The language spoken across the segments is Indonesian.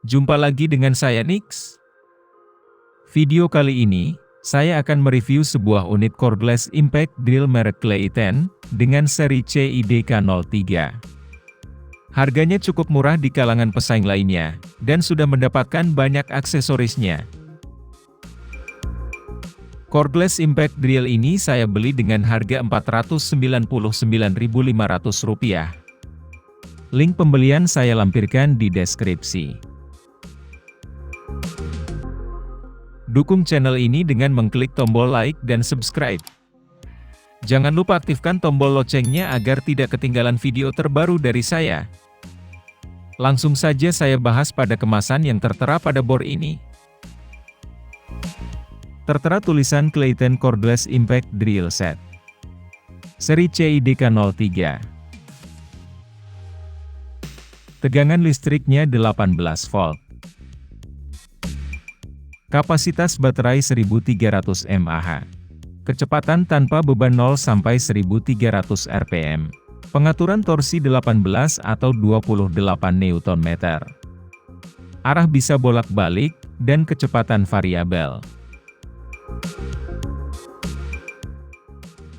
Jumpa lagi dengan saya Nix. Video kali ini, saya akan mereview sebuah unit cordless impact drill merek Clayton, dengan seri CIDK03. Harganya cukup murah di kalangan pesaing lainnya, dan sudah mendapatkan banyak aksesorisnya. Cordless impact drill ini saya beli dengan harga Rp499.500. Link pembelian saya lampirkan di deskripsi. Dukung channel ini dengan mengklik tombol like dan subscribe. Jangan lupa aktifkan tombol loncengnya agar tidak ketinggalan video terbaru dari saya. Langsung saja saya bahas pada kemasan yang tertera pada bor ini. Tertera tulisan Clayton Cordless Impact Drill Set seri CIDK03. Tegangan listriknya 18 volt. Kapasitas baterai 1300 mAh. Kecepatan tanpa beban 0 sampai 1300 rpm. Pengaturan torsi 18 atau 28 Nm. Arah bisa bolak-balik, dan kecepatan variabel.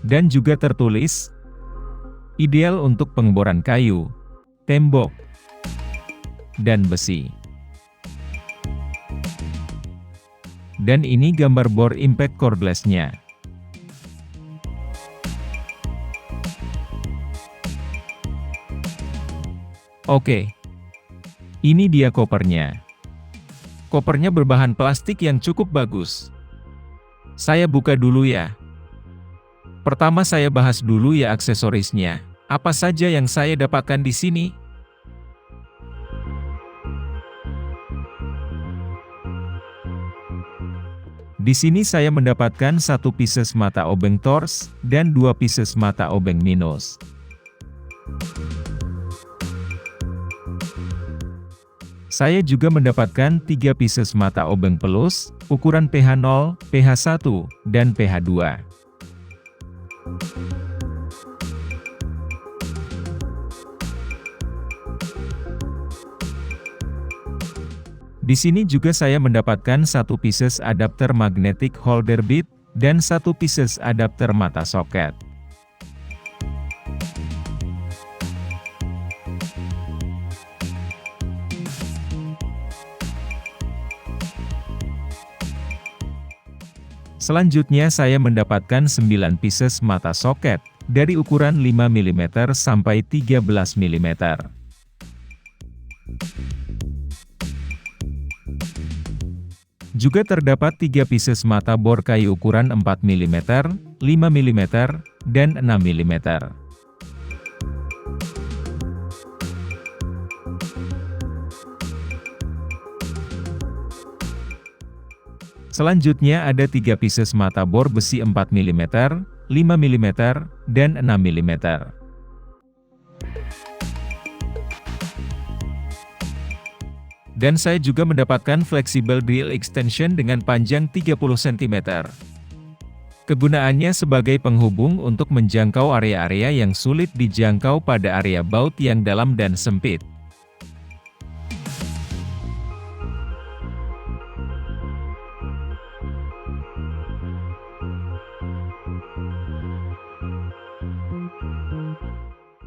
Dan juga tertulis, ideal untuk pengeboran kayu, tembok, dan besi. Dan ini gambar bor impact cordless-nya. Oke, ini dia kopernya. Kopernya berbahan plastik yang cukup bagus. Saya buka dulu ya. Pertama saya bahas dulu ya aksesorisnya. Apa saja yang saya dapatkan di sini? Di sini saya mendapatkan 1 pieces mata obeng Torx, dan 2 pieces mata obeng minus. Saya juga mendapatkan 3 pieces mata obeng pelus, ukuran PH0, PH1, dan PH2. Di sini juga saya mendapatkan 1 pieces adapter magnetic holder bit, dan 1 pieces adapter mata soket. Selanjutnya saya mendapatkan 9 pieces mata soket, dari ukuran 5 mm sampai 13 mm. Juga terdapat 3 pieces mata bor kayu ukuran 4 mm, 5 mm, dan 6 mm. Selanjutnya ada 3 pieces mata bor besi 4 mm, 5 mm, dan 6 mm. Dan saya juga mendapatkan flexible drill extension dengan panjang 30 cm. Kegunaannya sebagai penghubung untuk menjangkau area-area yang sulit dijangkau pada area baut yang dalam dan sempit.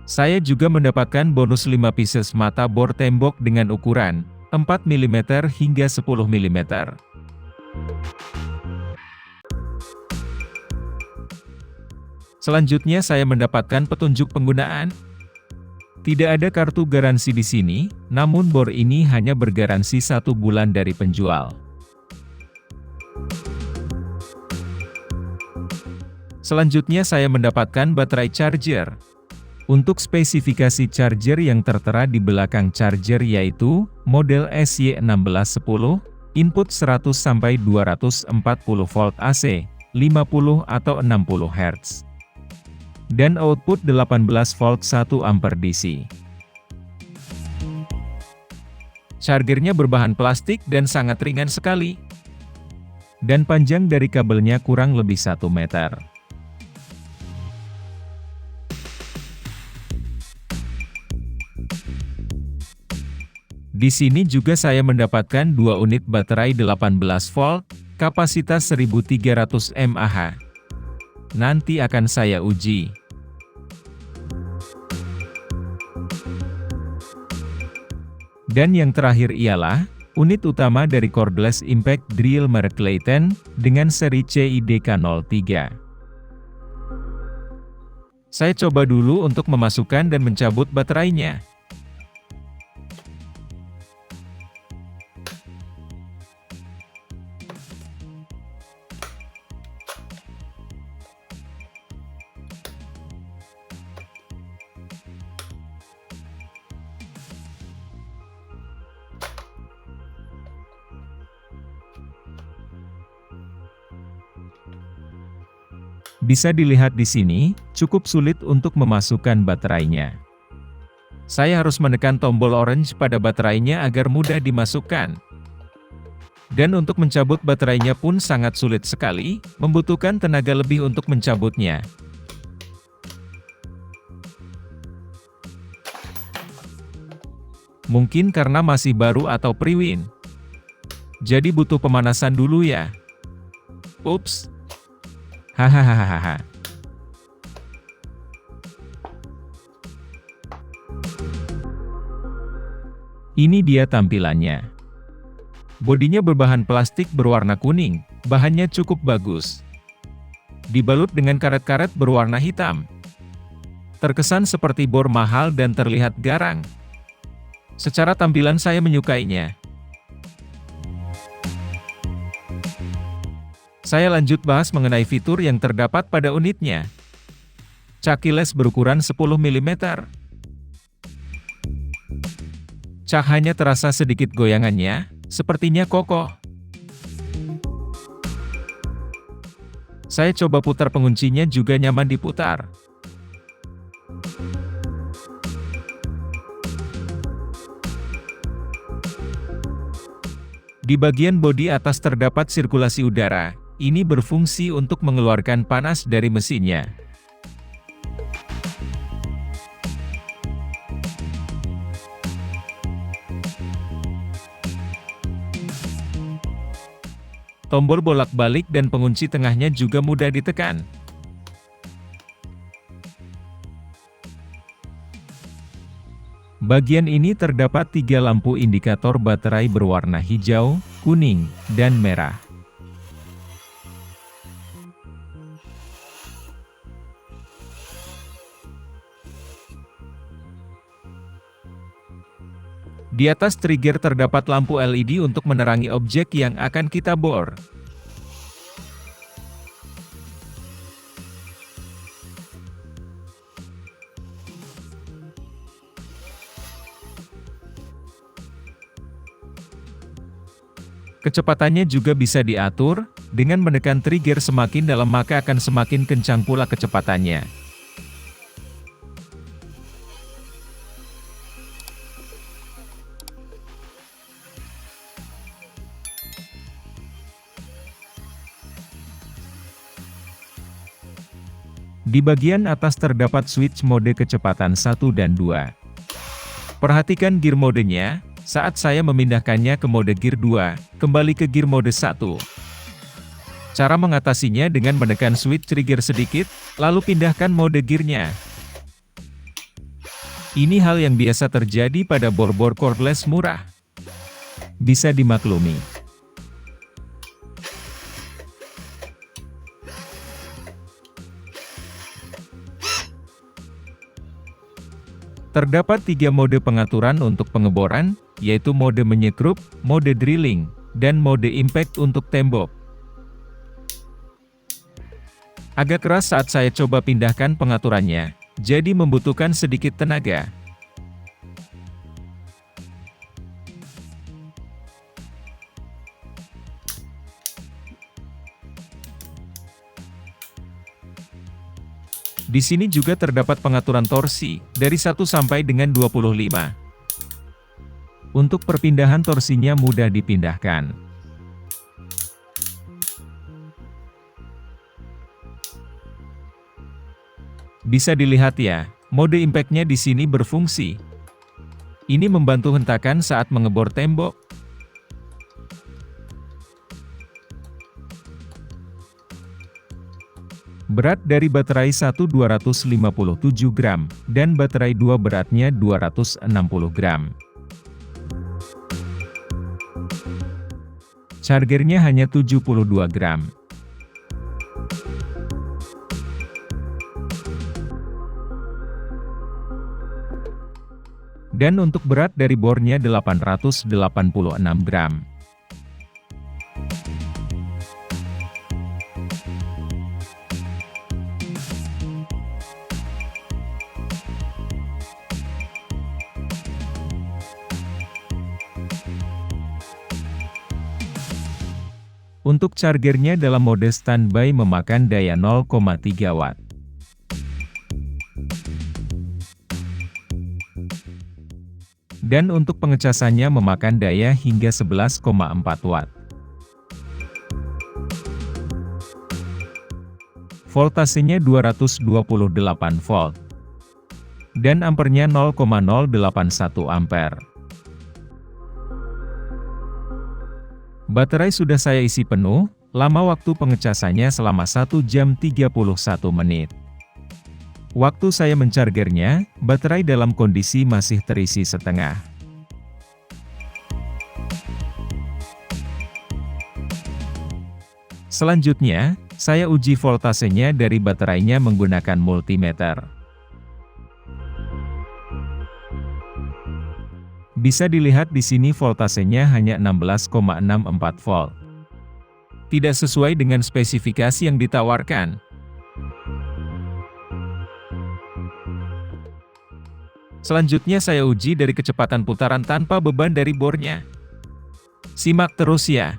Saya juga mendapatkan bonus 5 pieces mata bor tembok dengan ukuran 4 mm hingga 10 mm. Selanjutnya saya mendapatkan petunjuk penggunaan. Tidak ada kartu garansi di sini, namun bor ini hanya bergaransi 1 bulan dari penjual. Selanjutnya saya mendapatkan baterai charger. Untuk spesifikasi charger yang tertera di belakang charger yaitu, model SY1610, input 100 sampai 240 volt AC, 50 atau 60 Hz. Dan output 18 volt 1 ampere DC. Chargernya berbahan plastik dan sangat ringan sekali. Dan panjang dari kabelnya kurang lebih 1 meter. Di sini juga saya mendapatkan 2 unit baterai 18 volt, kapasitas 1300 mAh. Nanti akan saya uji. Dan yang terakhir ialah unit utama dari cordless impact drill merek Clayton dengan seri CIDK03. Saya coba dulu untuk memasukkan dan mencabut baterainya. Bisa dilihat di sini, cukup sulit untuk memasukkan baterainya. Saya harus menekan tombol orange pada baterainya agar mudah dimasukkan. Dan untuk mencabut baterainya pun sangat sulit sekali, membutuhkan tenaga lebih untuk mencabutnya. Mungkin karena masih baru atau pre-win. Jadi butuh pemanasan dulu ya. Ups. Hahaha. Ini dia tampilannya. Bodinya berbahan plastik berwarna kuning, bahannya cukup bagus. Dibalut dengan karet-karet berwarna hitam. Terkesan seperti bor mahal dan terlihat garang. Secara tampilan saya menyukainya. Saya lanjut bahas mengenai fitur yang terdapat pada unitnya. Caki les berukuran 10 mm. Cak hanya terasa sedikit goyangannya, sepertinya kokoh. Saya coba putar penguncinya juga nyaman diputar. Di bagian bodi atas terdapat sirkulasi udara. Ini berfungsi untuk mengeluarkan panas dari mesinnya. Tombol bolak-balik dan pengunci tengahnya juga mudah ditekan. Bagian ini terdapat 3 lampu indikator baterai berwarna hijau, kuning, dan merah. Di atas trigger terdapat lampu LED untuk menerangi objek yang akan kita bor. Kecepatannya juga bisa diatur, dengan menekan trigger semakin dalam maka akan semakin kencang pula kecepatannya. Di bagian atas terdapat switch mode kecepatan 1 dan 2. Perhatikan gear modenya, saat saya memindahkannya ke mode gear 2, kembali ke gear mode 1. Cara mengatasinya dengan menekan switch trigger sedikit, lalu pindahkan mode gearnya. Ini hal yang biasa terjadi pada bor-bor cordless murah. Bisa dimaklumi. Terdapat 3 mode pengaturan untuk pengeboran, yaitu mode menyekrup, mode drilling, dan mode impact untuk tembok. Agak keras saat saya coba pindahkan pengaturannya, jadi membutuhkan sedikit tenaga. Di sini juga terdapat pengaturan torsi, dari 1 sampai dengan 25. Untuk perpindahan torsinya mudah dipindahkan. Bisa dilihat ya, mode impact-nya di sini berfungsi. Ini membantu hentakan saat mengebor tembok. Berat dari baterai 1 257 gram, dan baterai 2 beratnya 260 gram. Chargernya hanya 72 gram. Dan untuk berat dari bornya 886 gram. Untuk chargernya dalam mode standby memakan daya 0,3 watt. Dan untuk pengecasannya memakan daya hingga 11,4 watt. Voltasenya 228 volt. Dan ampernya 0,081 ampere. Baterai sudah saya isi penuh, lama waktu pengecasannya selama 1 jam 31 menit. Waktu saya menchargernya, baterai dalam kondisi masih terisi setengah. Selanjutnya, saya uji voltasenya dari baterainya menggunakan multimeter. Bisa dilihat di sini voltasenya hanya 16,64 volt. Tidak sesuai dengan spesifikasi yang ditawarkan. Selanjutnya saya uji dari kecepatan putaran tanpa beban dari bornya. Simak terus ya.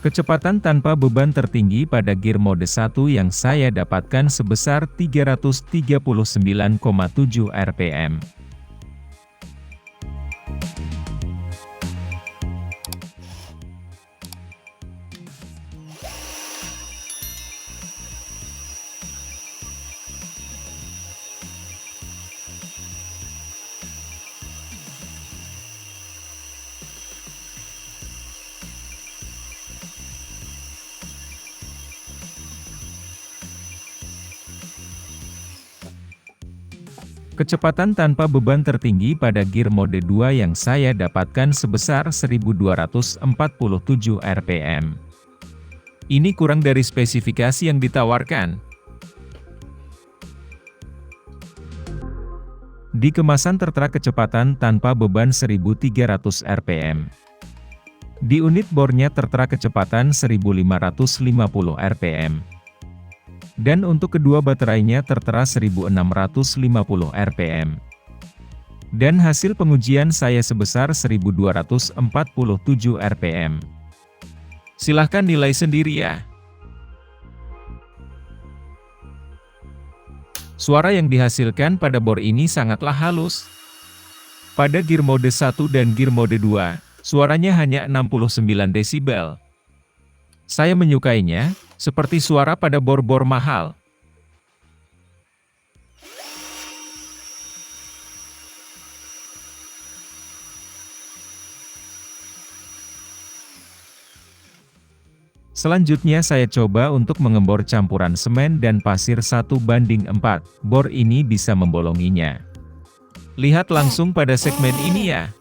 Kecepatan tanpa beban tertinggi pada gear mode 1 yang saya dapatkan sebesar 339,7 rpm. Kecepatan tanpa beban tertinggi pada gear mode 2 yang saya dapatkan sebesar 1247 rpm. Ini kurang dari spesifikasi yang ditawarkan. Di kemasan tertera kecepatan tanpa beban 1300 rpm. Di unit bornya tertera kecepatan 1550 rpm. Dan untuk kedua baterainya tertera 1650 rpm. Dan hasil pengujian saya sebesar 1247 rpm. Silahkan nilai sendiri ya. Suara yang dihasilkan pada bor ini sangatlah halus. Pada gear mode 1 dan gear mode 2, suaranya hanya 69 desibel. Saya menyukainya, seperti suara pada bor-bor mahal. Selanjutnya saya coba untuk mengembor campuran semen dan pasir 1:4, bor ini bisa membolonginya. Lihat langsung pada segmen ini ya.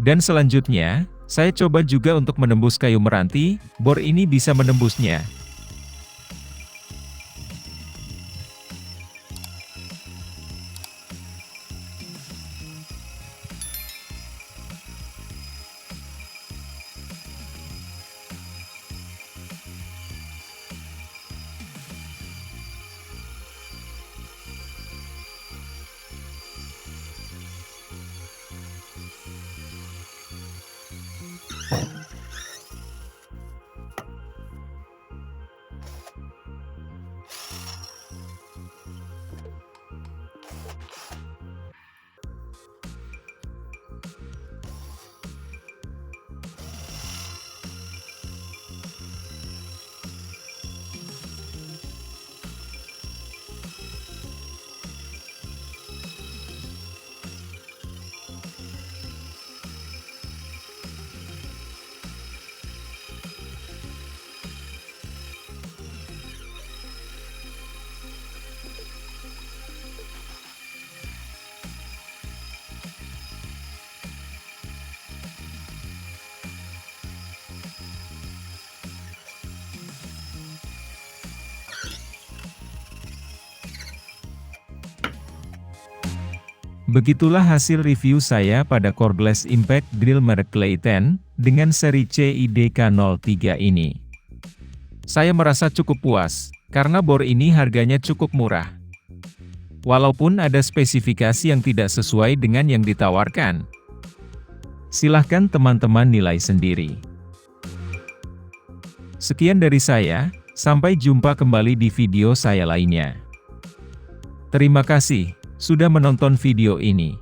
Dan selanjutnya, saya coba juga untuk menembus kayu meranti, bor ini bisa menembusnya. Begitulah hasil review saya pada cordless impact drill merek Clayton, dengan seri CIDK03 ini. Saya merasa cukup puas, karena bor ini harganya cukup murah. Walaupun ada spesifikasi yang tidak sesuai dengan yang ditawarkan. Silahkan teman-teman nilai sendiri. Sekian dari saya, sampai jumpa kembali di video saya lainnya. Terima kasih sudah menonton video ini.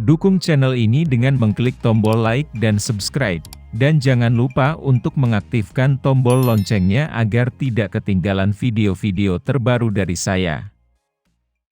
Dukung channel ini dengan mengklik tombol like dan subscribe, dan jangan lupa untuk mengaktifkan tombol loncengnya agar tidak ketinggalan video-video terbaru dari saya.